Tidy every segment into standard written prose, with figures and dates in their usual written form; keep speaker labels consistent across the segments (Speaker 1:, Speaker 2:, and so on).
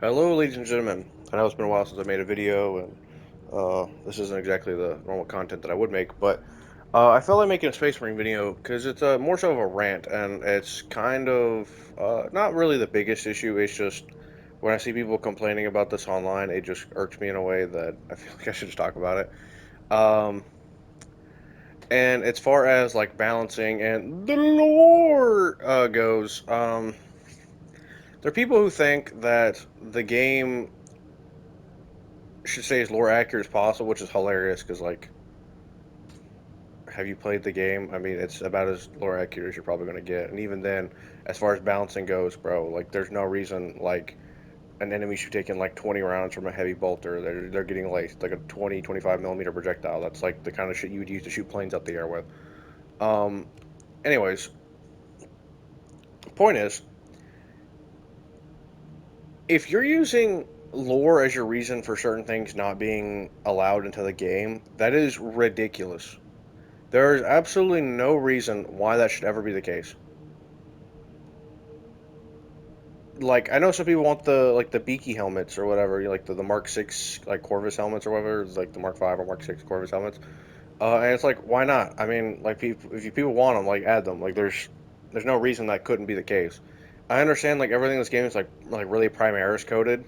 Speaker 1: Hello, ladies and gentlemen. I know it's been a while since I made a video, and this isn't exactly the normal content that I would make, but I felt like making a Space Marine video because it's more so of a rant, and it's kind of not really the biggest issue. It's just when I see people complaining about this online, it just irks me in a way that I feel like I should just talk about it. Um, and as far as like balancing and the lore goes, there are people who think that the game should stay as lore accurate as possible, which is hilarious because like, have you played the game? I mean, it's about as lore accurate as you're probably going to get, and even then, as far as balancing goes, bro, like there's no reason like an enemy should take in like 20 rounds from a heavy bolter. They're getting like a 20-25 millimeter projectile. That's like the kind of shit you would use to shoot planes up the air with. Um, anyways, point is, if you're using lore as your reason for certain things not being allowed into the game, that is ridiculous. There is absolutely no reason why that should ever be the case. Like I know some people want the beaky helmets or whatever, like the Mark 6 like Corvus helmets or whatever, it's like the Mark 5 or Mark 6 Corvus helmets. And it's like, why not? I mean, like people, if you people want them, like add them. Like there's no reason that couldn't be the case. I understand like everything in this game is like really Primaris coded.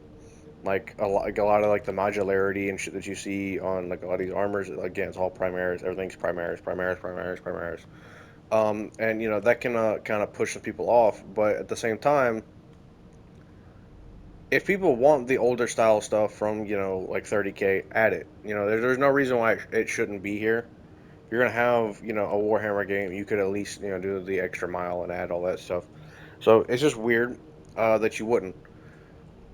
Speaker 1: Like a lot of like the modularity and shit that you see on like a lot of these armors. Again, it's all Primaris. Everything's Primaris, Primaris, Primaris, Primaris. And that can kind of push some people off, but at the same time, if people want the older style stuff from like 30K, add it. There's no reason why it shouldn't be here. If you're gonna have a Warhammer game, you could at least do the extra mile and add all that stuff. So it's just weird that you wouldn't.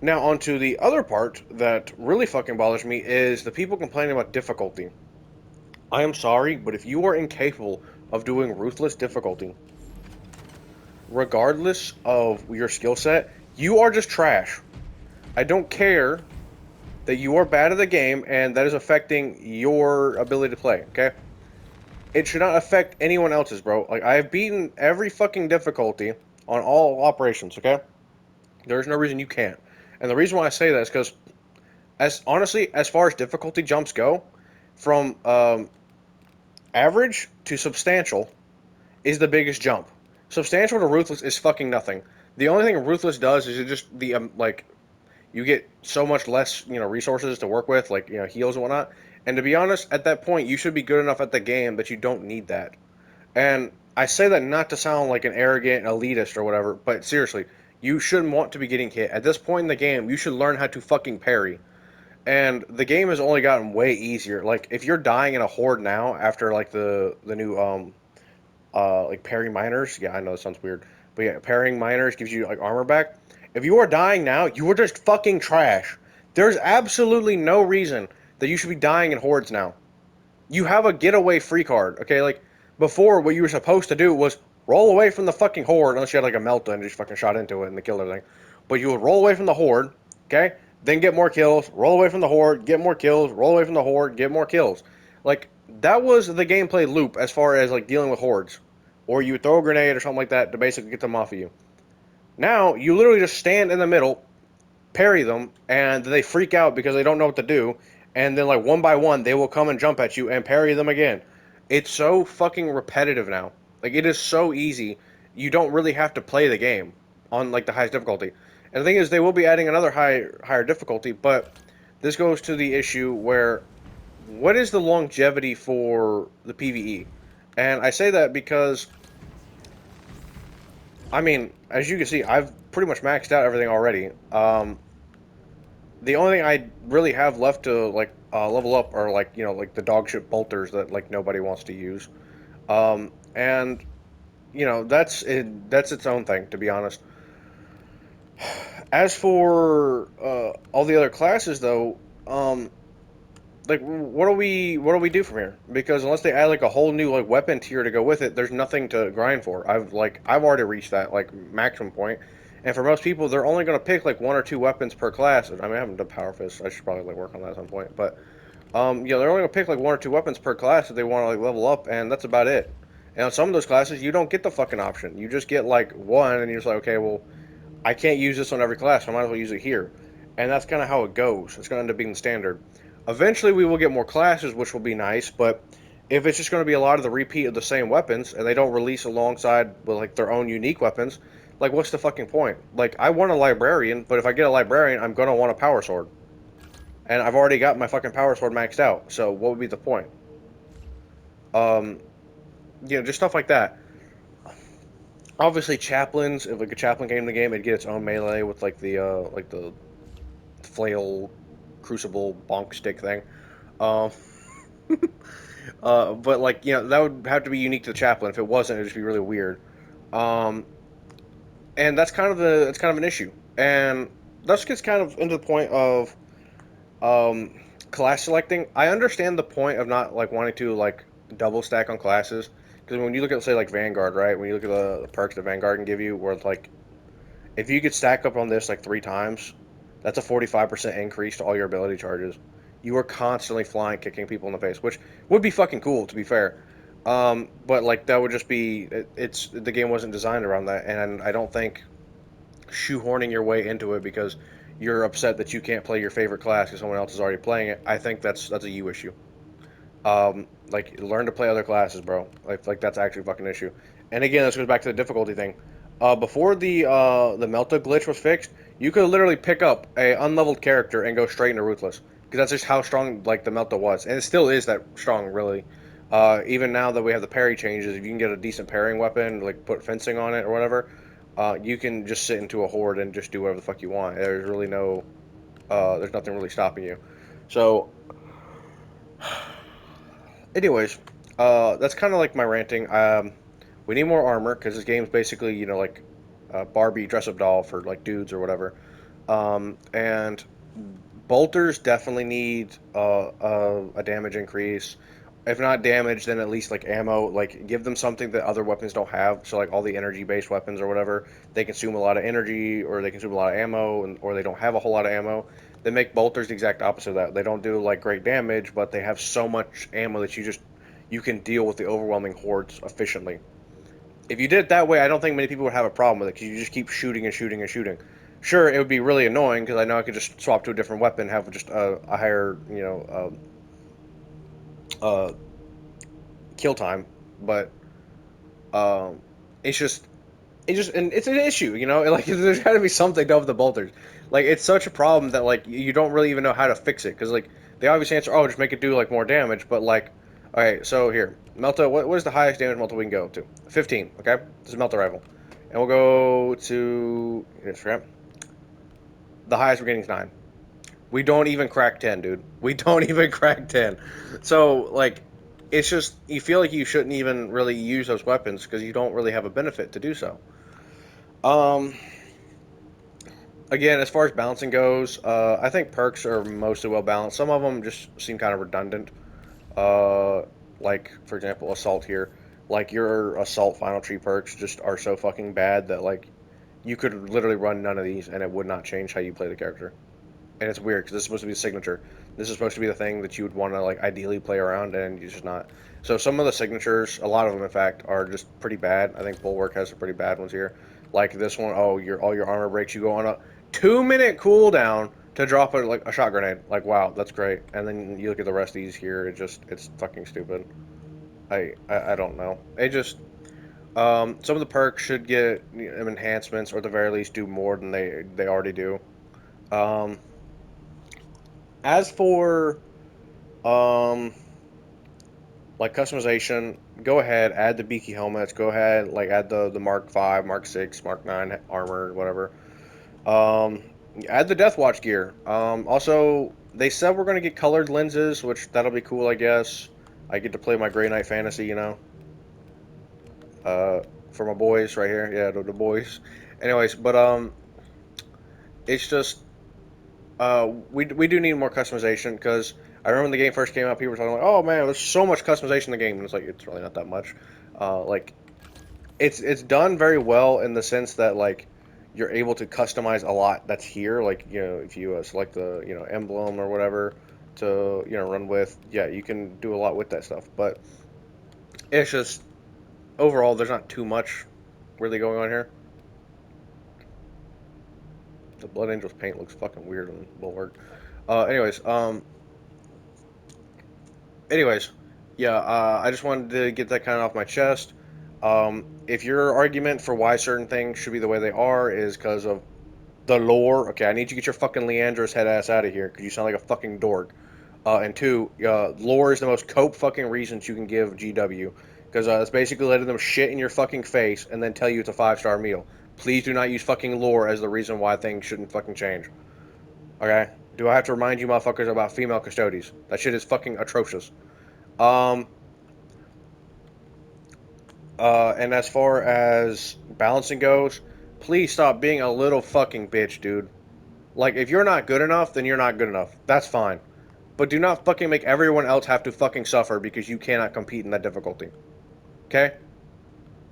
Speaker 1: Now on to the other part that really fucking bothers me is the people complaining about difficulty. I am sorry, but if you are incapable of doing ruthless difficulty, regardless of your skill set, you are just trash. I don't care that you are bad at the game and that is affecting your ability to play, okay? It should not affect anyone else's, bro. Like, I have beaten every fucking difficulty on all operations, okay? There's no reason you can't. And the reason why I say that is because, as honestly, as far as difficulty jumps go, from average to substantial is the biggest jump. Substantial to ruthless is fucking nothing. The only thing ruthless does is it just like you get so much less resources to work with, like heals and whatnot. And to be honest, at that point, you should be good enough at the game that you don't need that. And I say that not to sound like an arrogant elitist or whatever, but seriously, you shouldn't want to be getting hit. At this point in the game, you should learn how to fucking parry. And the game has only gotten way easier. Like if you're dying in a horde now after like the new like parrying miners. Yeah, I know it sounds weird, but yeah, parrying miners gives you like armor back. If you are dying now, you are just fucking trash. There's absolutely no reason that you should be dying in hordes now. You have a getaway free card, okay? Like before, what you were supposed to do was roll away from the fucking horde unless you had like a melta and just fucking shot into it and killed everything. But you would roll away from the horde, okay? Then get more kills, roll away from the horde, get more kills, roll away from the horde, get more kills. Like that was the gameplay loop as far as like dealing with hordes. Or you would throw a grenade or something like that to basically get them off of you. Now you literally just stand in the middle, parry them, and they freak out because they don't know what to do. And then like one by one, they will come and jump at you and parry them again. It's so fucking repetitive now. Like it is so easy. You don't really have to play the game on like the highest difficulty. And the thing is, they will be adding another higher difficulty, but this goes to the issue where what is the longevity for the PVE? And I say that because I mean, as you can see, I've pretty much maxed out everything already. The only thing I really have left to like level up are like like the dog shit bolters that like nobody wants to use. And that's its own thing, to be honest. As for all the other classes, though, like what do we do from here? Because unless they add like a whole new like weapon tier to go with it, there's nothing to grind for. I've already reached that like maximum point, and for most people, they're only going to pick like one or two weapons per class. I mean, I haven't done power fist. I should probably like work on that at some point, but they're only going to pick like one or two weapons per class if they want to like level up, and that's about it. And on some of those classes, you don't get the fucking option. You just get like one, and you're just like, okay, well, I can't use this on every class, so I might as well use it here. and that's kind of how it goes. It's going to end up being the standard. Eventually, we will get more classes, which will be nice, but if it's just going to be a lot of the repeat of the same weapons, and they don't release alongside with like their own unique weapons, like what's the fucking point? Like I want a librarian, but if I get a librarian, I'm going to want a power sword, and I've already got my fucking power sword maxed out. So what would be the point? Um, just stuff like that. Obviously, chaplains. If like a chaplain came in the game, it'd get its own melee with like the flail, crucible, bonk stick thing. Um, but like that would have to be unique to the chaplain. If it wasn't, it'd just be really weird. Um, and that's kind of an issue. And this gets kind of into the point of um, class selecting. I understand the point of not like wanting to like double stack on classes because when you look at say like Vanguard, right? When you look at the perks that Vanguard can give you, where like if you could stack up on this like 3 times, that's a 45% increase to all your ability charges. You are constantly flying, kicking people in the face, which would be fucking cool, to be fair. But like that would just be it's the game wasn't designed around that, and I don't think shoehorning your way into it because you're upset that you can't play your favorite class because someone else is already playing it. I think that's a you issue. Like learn to play other classes, bro. Like that's actually a fucking issue. And again, this goes back to the difficulty thing. Before the Melta glitch was fixed, you could literally pick up a unleveled character and go straight into Ruthless because that's just how strong like the Melta was, and it still is that strong, really. Even now that we have the parry changes, if you can get a decent parrying weapon, like put fencing on it or whatever, you can just sit into a horde and just do whatever the fuck you want. There's nothing really stopping you. So anyways, that's kind of like my ranting. We need more armor because this game's basically, like a Barbie dress-up doll for like dudes or whatever. And bolters definitely need a damage increase. If not damage, then at least like ammo. Like give them something that other weapons don't have. So like all the energy-based weapons or whatever, they consume a lot of energy or they consume a lot of ammo, or they don't have a whole lot of ammo. They make bolters the exact opposite of that. They don't do like great damage, but they have so much ammo that you can deal with the overwhelming hordes efficiently. If you did it that way, I don't think many people would have a problem with it because you just keep shooting and shooting and shooting. Sure, it would be really annoying because I know I could just swap to a different weapon, have just a higher, uh, kill time, but um, it's just and it's an issue, Like there's got to be something done with the bolters. Like it's such a problem that like you don't really even know how to fix it because like the obvious answer, oh, just make it do like more damage. But like, all right, so here, Melta, what is the highest damage Melta we can go up to? 15. Okay, this is Melta rifle, and we'll go to yes, right. The highest we're getting is 9. We don't even crack 10, dude. We don't even crack 10. So like, it's just you feel like you shouldn't even really use those weapons because you don't really have a benefit to do so. Um, Again, as far as balancing goes, I think perks are mostly well balanced. Some of them just seem kind of redundant. Uh, like for example, assault here. Like your assault final tree perks just are so fucking bad that like you could literally run none of these and it would not change how you play the character. And it's weird because this is supposed to be a signature. This is supposed to be the thing that you would want to like ideally play around, and you're just not. So some of the signatures, a lot of them in fact, are just pretty bad. I think Bulwark has some pretty bad ones here. Like this one, oh, your all your armor breaks. You go on a 2 minute cooldown to drop a shot grenade. Like wow, that's great. And then you look at the rest of these here, it's fucking stupid. I don't know. Some of the perks should get enhancements or at the very least do more than they already do. Um, as for um, like customization, go ahead, add the beaky helmets. Go ahead, like add the Mark 5, Mark 6, Mark 9 armor, whatever. Um, Add the Death Watch gear. Also, they said we're gonna get colored lenses, which that'll be cool, I guess. I get to play my Grey Knight fantasy, uh, for my boys right here. Yeah, the boys. Anyways, but it's just we do need more customization because I remember when the game first came out, people were talking like, "Oh man, there's so much customization in the game," and it's like it's really not that much. Like it's done very well in the sense that like you're able to customize a lot that's here. Like if you select the emblem or whatever to run with, yeah, you can do a lot with that stuff. But it's just overall, there's not too much really going on here. The Blood Angels paint looks fucking weird on Bulwark. Anyways, anyways, yeah, I just wanted to get that kind of off my chest. If your argument for why certain things should be the way they are is because of the lore, okay, I need you to get your fucking Leandra's head ass out of here because you sound like a fucking dork. And two, lore is the most cope fucking reasons you can give GW because it's basically letting them shit in your fucking face and then tell you it's a 5-star meal. Please do not use fucking lore as the reason why things shouldn't fucking change. Okay? Do I have to remind you motherfuckers about female custodies? That shit is fucking atrocious. Um, and as far as balancing goes, please stop being a little fucking bitch, dude. Like, if you're not good enough, then you're not good enough. That's fine. But do not fucking make everyone else have to fucking suffer because you cannot compete in that difficulty. Okay?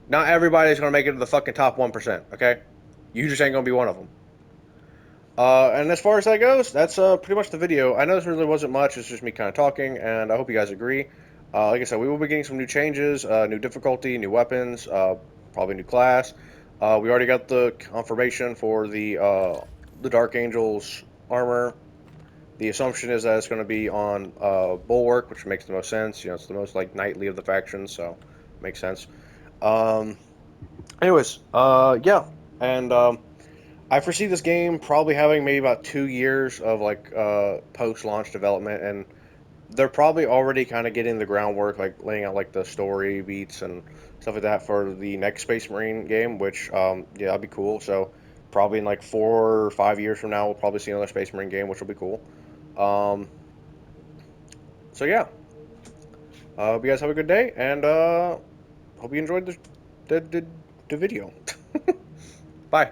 Speaker 1: Not everybody's gonna make it to the fucking top 1%, okay? You just ain't gonna be one of them. And as far as that goes, that's pretty much the video. I know this really wasn't much, it's just me kind of talking, and I hope you guys agree. Like I said, we will be getting some new changes, new difficulty, new weapons, probably new class. We already got the confirmation for the Dark Angels armor. The assumption is that it's going to be on Bulwark, which makes the most sense. You know, it's the most like knightly of the factions, so makes sense. Um, anyways, yeah, and I foresee this game probably having maybe about 2 years of like post-launch development, and they're probably already kind of getting the groundwork, like laying out like the story beats and stuff like that for the next Space Marine game, which yeah, that'd be cool. So probably in like 4 or 5 years from now, we'll probably see another Space Marine game, which will be cool. Um, so yeah, hope you guys have a good day, and hope you enjoyed the video. Bye.